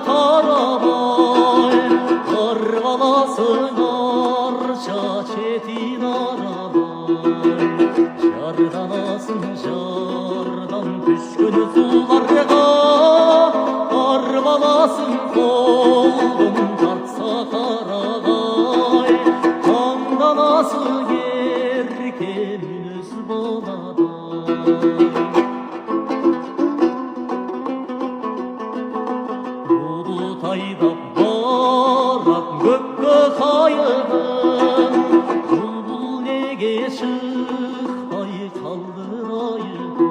тарабай, арбаласын арша четин арабай, жарғанасын жардан түшкін суларға, арбаласын қолын тартса қарағай, таңданасы еркем үніз баладай. Айдап барат көкке қайығым, бұлбұл неге шықпай қалды райығым.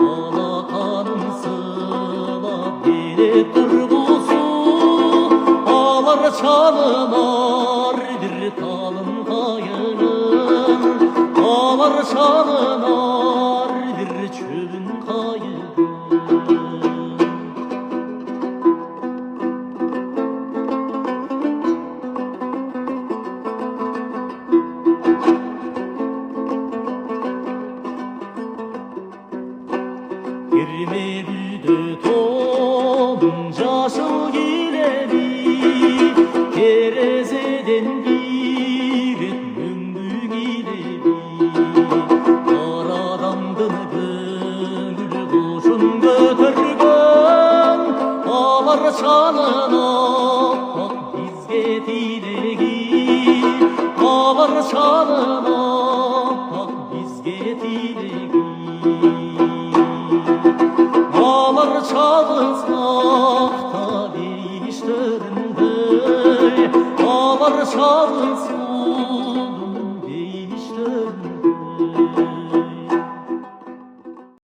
Алақанын сылап келіп тұр құсу, алар шалынар бір талын қайығым, алар шалынар бір чөбін қайығым. Кірме үйді тонын жашыл келеді, терезеден кирет мөңгің иледі. Бар адамдың көңіл қошын көтірген, алар шалынап бізге тилеги, алар шалынап бізге тилеги. Алар çalınsaq da bir iştöründü, alar çalınsaq